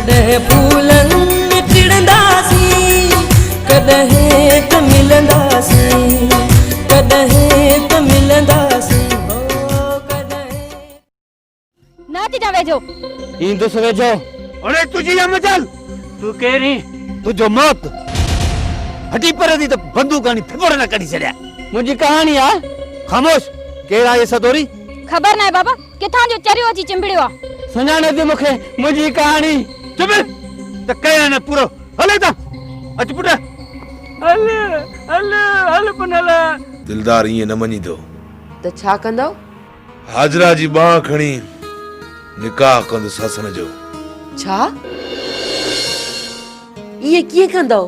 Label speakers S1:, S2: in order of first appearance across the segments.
S1: कॾहिं फूलन में टिड़ंदासीं, कॾहिं त मिलंदासीं, कॾहिं त मिलंदासीं, हो कॾहिं।
S2: ना तिजा वेझो
S3: ईंदो सवेझो।
S4: अरे तुझी या मचल
S3: तू केरी
S4: तुझो मौत हटी पर दी तो बंदूक आनी फिर न कढी छड़या।
S3: मुझी कहानी आ।
S4: खामोश केड़ा ये सदोरी
S2: खबर ना बाबा किथां जो चरियो अची चिंबड़ियो आ।
S3: सुञाणे दे मुखे मुझी कहानी।
S4: चुप त कया न पूरो हले ता अच पुट
S3: हल हल हल पुनला।
S5: दिलदार ये न मनी दो
S6: त छा कंदो?
S5: हाजरा जी बाह खणी निकाह कंदो ससन जो।
S6: छा ये कीअं कंदो?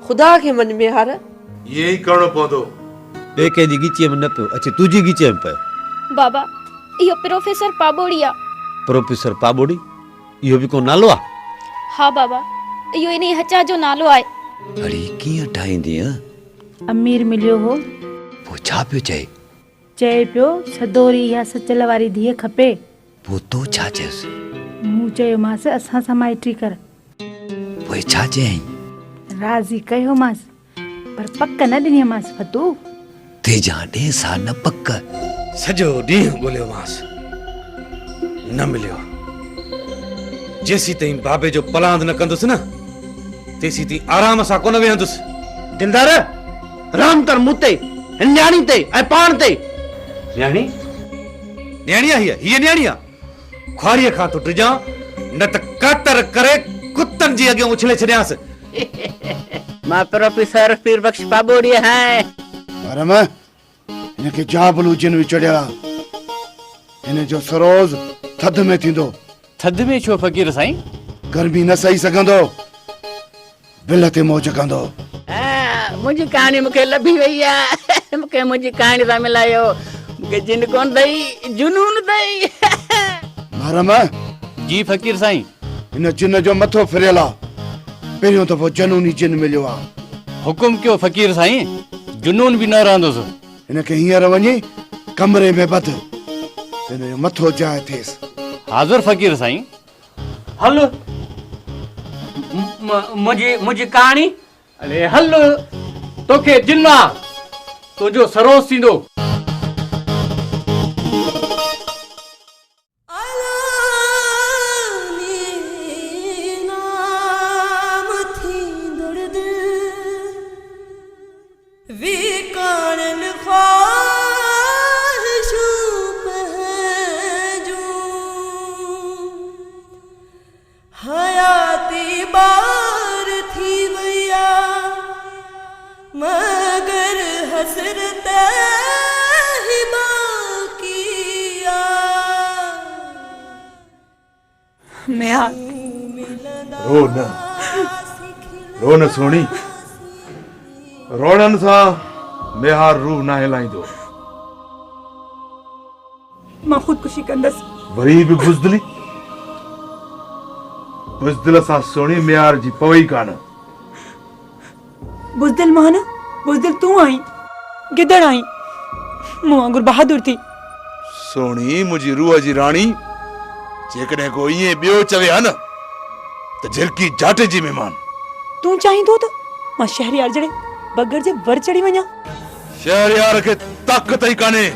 S6: खुदा के मन में हार
S5: ये ही करणो पवंदो।
S4: बे के जी गीचे में न पियो अचे तुझी गीचे में पे।
S2: बाबा यो प्रोफेसर पाबोड़िया।
S4: प्रोफेसर पाबोड़ी यो भी को नालो आ?
S2: हाँ बाबा यो इने हचा जो नालो आए।
S7: अड़ी कियां ठाहींदी आ?
S8: अमीर मिलियो हो
S7: पो छा पियो चए?
S8: चए पियो सदोरी या सचल वारी धीअ खपे।
S7: पो तो छा चयसि?
S8: मूं चयोमांसि असां सां माइटी कर।
S7: पोइ छा चयईं?
S8: राज़ी कयोमांसि पर पक न ॾिनीमांसि फतू।
S7: तेजा ॾे सा न पक।
S5: सजो ॾींहुं ॻोल्हियो मांस न मिलियो। जेसी ताईं बाबे जो पलांद न कंदुसि न तेसी ताईं आराम सां कोन वेहंदुसि।
S4: दिलदार राम कर मुते न्याणी ते ऐं पाण ते।
S5: न्याणी न्याणी हीअ न्याणी आ। ख्वारीअ खां तो टिजां न त कातर करे कुत्तन जी अॻियां उछले छॾियांसि।
S3: मां प्रोफेसर पीरबख्श पाबोड़िया है।
S9: अरे मैं इनके जाबलू जिन में चढ़िया इने जो सरोज थद में थींदो।
S3: थद में छो फकीर साईं?
S9: गर्मी न सही सघंदो बिल ते मौज कंदो।
S3: मुझी कहानी मुखे लभी वई आ। मुखे मुझी कहानी सा मिलायो। मुखे जिन कोन दई जुनून दई।
S9: अरे मैं
S3: जी फकीर साईं।
S9: इन जिन जो मथो फिरियल आ। पहिरियों दफ़ो जनूनी जिन मिलियो आ।
S3: हुकुम क्यों फकीर साईं? जुनून भी न रहंदुसि।
S9: इनके हींअर वञी कमरे में बध इन जो मथो जाइ थिएसि।
S3: हाज़ुर फकीर साईं।
S4: हल मुझी कहानी।
S3: अरे हल तोखे जिन्ना तुझो सरोज थींदो।
S1: हयाती बार थी वया मगर हसरत ही बाकी आ।
S8: मैं
S5: रो न सोनी रोड़न सा मेहार रूह ना हिलाईंदो।
S8: मां खुदकुशी कंदस।
S5: वरी भी बुज़दिली बुज़दिल सा सोनी मेहार जी पवई कान।
S8: बुज़दिल मान बुज़दिल तू आई गिदड़ आई मूं वांगुर बहादुर थी।
S5: सोनी मुझी रूह जी रानी जेकॾहिं को इएं ॿियो चवे हा न त झिरकी जाटे जी महिमान।
S8: तू चाहींदो त मां शहरयार जड़े बगर जे वर चढ़ी वञा।
S5: शहरयार के ताकत ही काने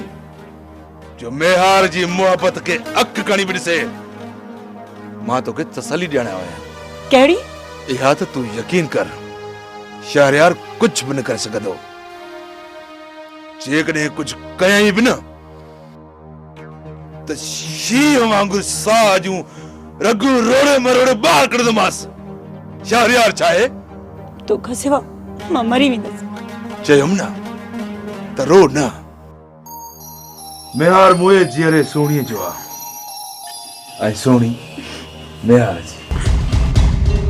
S5: जो मेहार जी मोहब्बत के अक कणी भी ॾिसे। मां तोखे तसली ॾियण आयो आहियां।
S8: कहिड़ी?
S5: इहा त तू यकीन कर शहरयार कुछ भी न करे सघंदो। जेकॾहिं कुछ कयई भी न त शींहं वांगुरु साह जूं रगू रोड़े मरोड़े ॿाहिरि कढंदोमांसि। शहरयार छा आहे?
S8: तो खसेवा मां मरी वेंदसि।
S5: चयुमि न त रो न। मेहार मुए जीअरे सोणीअ जो आहे ऐं सोणी मेहार जी।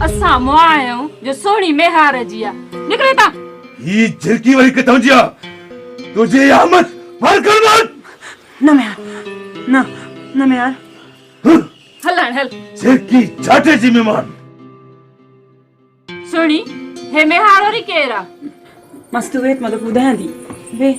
S10: असां मुआ आहियूं जो सोणी मेहार जी आ। निकिरे ता
S5: ही झिरकी वरी किथां जी आहे? तुझे आमद हर कर
S8: न मेहार न न मेहार
S10: हलण हल।
S5: झिरकी जाटे जी महिमान।
S10: सोणी हे मेहार वरी केरु आ?
S8: मस्त वेट मतलब ॿुधायां थी वे।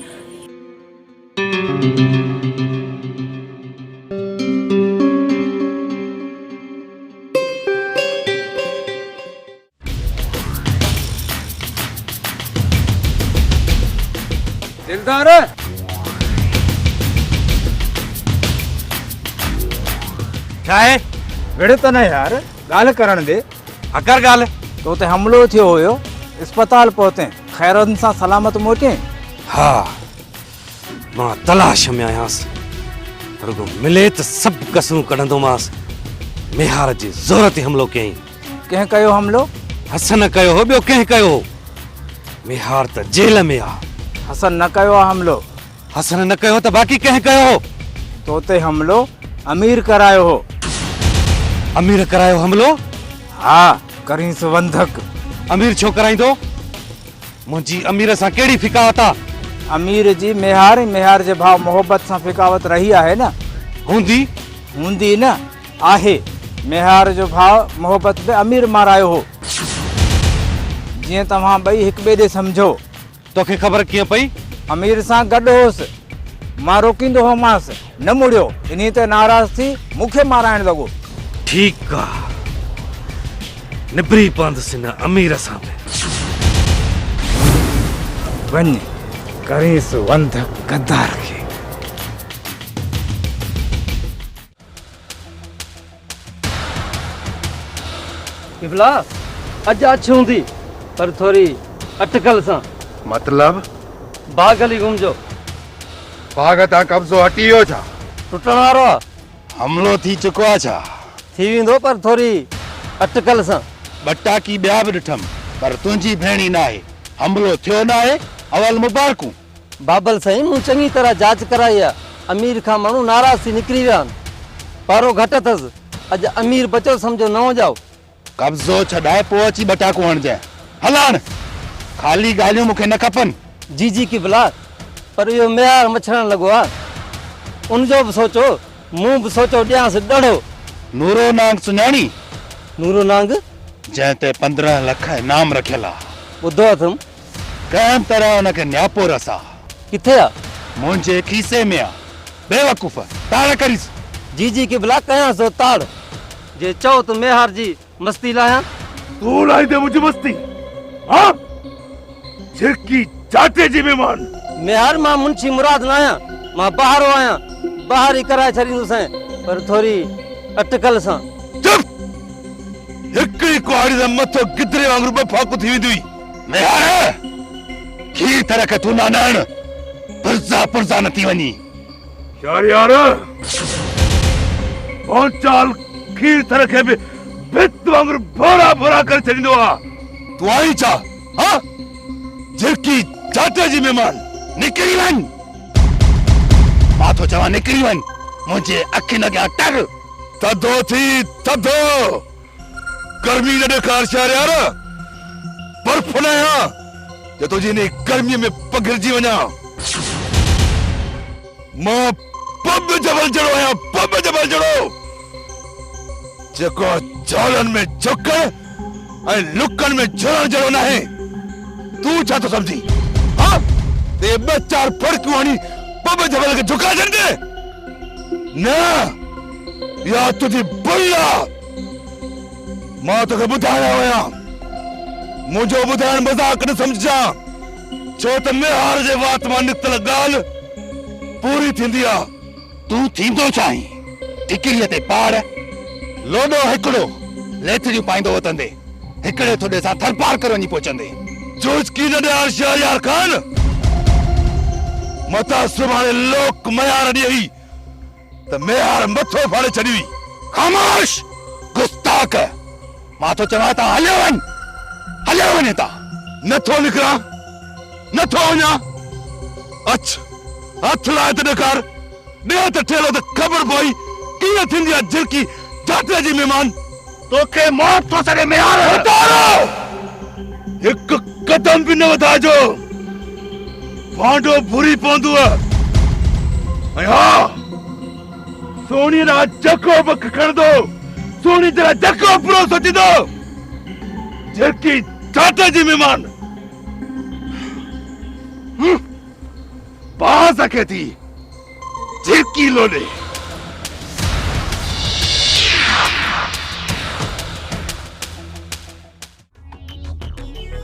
S4: सरदार
S5: छा आहे?
S4: विड़ त न यार, ॻाल्हि करण दे।
S5: अकर ॻाल्हि
S4: तो उते हमलो थियो हुयो, अस्पताल पहुते, खैरन सां सलामत मोटे।
S5: हा, मां तलाश में आयांसि, रुगो मिले त सभु कसरूं कढंदोमांसि। मेहार जे ज़ोर ते हमलो कयईं।
S4: कंहिं कयो हमलो?
S5: हसन कयो हो, ॿियो कंहिं कयो हो? मेहार त जेल में आहे।
S4: हसन न कयो आहे हमलो।
S5: हसन न कयो त बाक़ी कंहिं कयो हो?
S4: तो उते हमलो अमीर करायो हो।
S5: अमीर करायो हमलो?
S4: हा, करींस वंधक।
S5: अमीर छो कराईंदो? मुंहिंजी अमीर सां कहिड़ी फिकावत आहे?
S4: अमीर जी मेहार जे भाव मोहब्बत सां फिकावत रही आहे न।
S5: हूंदी
S4: न आहे। मेहार जो भाव मोहब्बत में अमीर मारायो हो। जीअं तव्हां ॿई हिक ॿिए ॾे सम्झो।
S5: तोखे ख़बर कीअं पई?
S4: अमीर सां गॾु होसि, मां रोकींदो होमांसि, न मुड़ियो, इन ते नाराज़ थी मूंखे माराइण लॻो।
S5: ठीकु आहे, निबरी पवंदुसि हिन अमीर सां बि।
S4: वञ करींसि वंधक गद्दार खे।
S6: इबलास अज अच्छी हूंदी पर थोड़ी अटकल सां।
S9: मतलब
S6: बाग हली घुमजो।
S9: बाग तां कब्ज़ो हटी वियो छा?
S6: टुटण वारो आहे।
S9: हमलो थी चुको आहे छा?
S6: थी वेंदो पर थोड़ी अटकल सां।
S9: ॿ टाकी ॿिया बि ॾिठमि पर तुंहिंजी भेणी न आहे। हमलो थियो न आहे, अवल मुबारकूं।
S6: बाबल साईं, मूं चङी तरह जांच कराई आहे। अमीर खां माण्हू नाराज़ थी निकिरी विया आहिनि। पारो घटि अथसि, अॼु अमीर बचो सम्झो न हुजाओ।
S9: कब्ज़ो छॾाए पोइ अची ॿ टाकूं हणजांइ। हलाण ख़ाली ॻाल्हियूं मूंखे न खपनि।
S6: जी की बिला, पर इहो मेहार मछड़ण लॻो आहे। उनजो बि सोचो, मूं बि सोचो ॾियांसि ॾढ़ो।
S9: नूरो नांग सुञाणी?
S6: नूरो नांग
S9: जंहिं ते 15 लख इनाम रखियल आहे।
S6: ॿुधो अथमि।
S9: कंहिं तरह हुनखे न्यापो रस आहे।
S6: किथे आहे?
S9: मुंहिंजे खीसे में आहे। बेवकूफ़, ताड़ करीस।
S6: जी की बिला, कयांसि तो ताड़। जे चओ त मेहार जी मस्ती लाहियां।
S9: तू लाई दे मुझे मस्ती? हाँ? झिरकी चाटे जी मेहमान।
S6: मेहार मां मुंशी मुराद न आहियां, मां ॿाहिरो आहियां। ॿाहिरि ई कराए छॾींदुसि पर थोड़ी अटकल सां।
S9: चुप! हिकिड़ी कुहाड़ी जे मथो गिदरे वांगुरु ॿ फाकू थी वेंदी। मेहार खीर तरह के तू नानण पुरजा न थी वञी। यार पहुंचाल खीर तरह के भी भित वांगुरु भोरा करे छॾींदो आहे। तू आई छा? हाँ? झिरकी चाटे जी मेहमान, निकिरी वञ। मां थो चवां निकिरी वञ। मुंहिंजे अखियुनि अॻियां टर। थधो थी थधो, गर्मी न ॾेखार शहर। बर्फ न आहियां जो तुंहिंजी इन गर्मीअ में पघिरजी वञा। मां पब जबल जहिड़ो आहियां, पब जबल जहिड़ो, जेको झोलनि में झुकण ऐं लुकनि में झुरण जहिड़ो न आहे। तू छा थो सम्झी? हाँ? ते 2-4 फड़कियूं हणी पब जबल खे झुकाए छॾंदे? न, इहा तुंहिंजी भुल आहे। मां तोखे ॿुधायो आहियां, मुंहिंजो ॿुधाइण मज़ाक न सम्झां, छो त मेहार जे वात मां निकितल ॻाल्हि पूरी थींदी आहे। तू थींदो चाहीं टिकिरीअ ते पाड़, लोॾो हिकिड़ो लेथड़ियूं पाईंदो वतंदे, हिकिड़े थोड़े सां थरपार करे वञी पहुचंदे। जोजकी न ॾियार शहरयार खान, मथा सुभाणे लोक मयार ॾेई त मेहार मथो फाड़े छॾी। ख़ामोश गुस्ताख! मां तो चवां था हलियो वञे था। नथो निकिरां, नथो वञा। अच हथ लाए त ॾेखार, ॾे त ठेलो त ख़बर पई कीअं थींदी आहे झिरकी चाटे जी मेहमान। तोखे मौत थो सॾे मेहार। हिकु कदम बि न वधाइजो, भांडो भुरी पवंदो। ऐं हा, सोणी ना जको बक खणंदो, सोणी तरह जको पूरो सोचींदो। झिरकी चाटे जी मेहमान पा सके थी झिरकी लोॾे।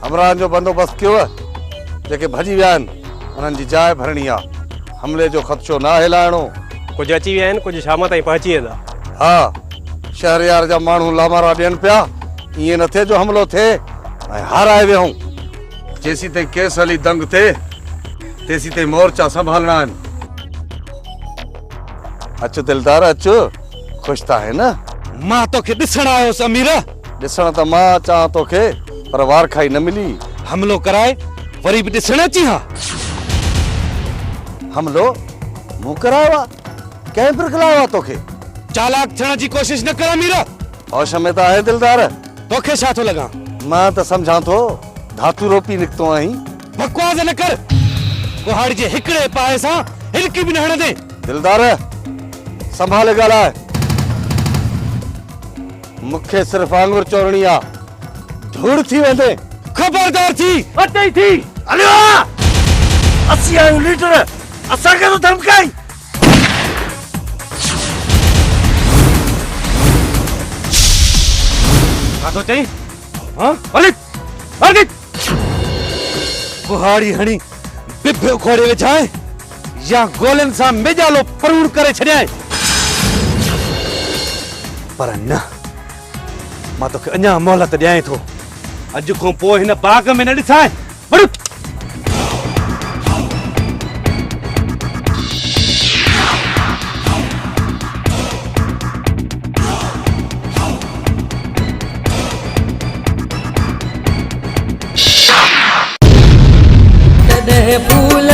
S11: हमराहनि जो बंदोबस्त कयो, जेके भॼी विया आहिनि
S9: उन्हनि जी जाइ भरणी आहे हमले जो ख़दशो न हिलाइणो
S11: कुछ अची विया आहिनि कुछ शाम ताईं पहुची वेंदा
S9: हा शहरयार जा माण्हू लामारा ॾियनि पिया ईअं न थिए जो हमलो थिए ऐं हाराए वियऊं जेसीं ताईं केस हली दंग थिए तेसीं ताईं मोर्चा संभालणा आहिनि अचु दिलदार अचु ख़ुशि त आहे न
S5: मां तोखे ॾिसण आयोसि अमीर
S9: ॾिसण त मां अचां तोखे पर वार खाई न मिली
S5: हमलो कराए वरी बि ॾिसण अची हा
S9: हमलो मूं करायो आहे कंहिं बिरकलायो आहे तोखे
S5: चालाक थियण जी कोशिश न कर अमीर
S9: होश में त आहे दिलदार
S5: तोखे छा थो लॻां
S9: मां त सम्झां थो धातु रोपी निकितो आहीं
S5: बकवास न कर कुहाड़ी जे हिकिड़े पाए सां हिलकी बि न हणंदे
S9: दिलदार संभाले ॻाल्हाए मूंखे सिर्फ़ आंगुर चोरणी आहे धूड़ थी वेंदे
S5: खबरदार थी
S9: अटे थी हलियो 80 लीटर असांखे तो धमकाई
S5: छा थो चई हाँ हली हली कुहाड़ी हणी बिभो खोड़े विछाए या गोलनि सां मेजालो परूण करे छॾियाए पर न मां तोखे अञा मोहलत ॾियां थो अॼु खां पोइ हिन बाग में न ॾिसाए वड़
S1: तॾहिं फूल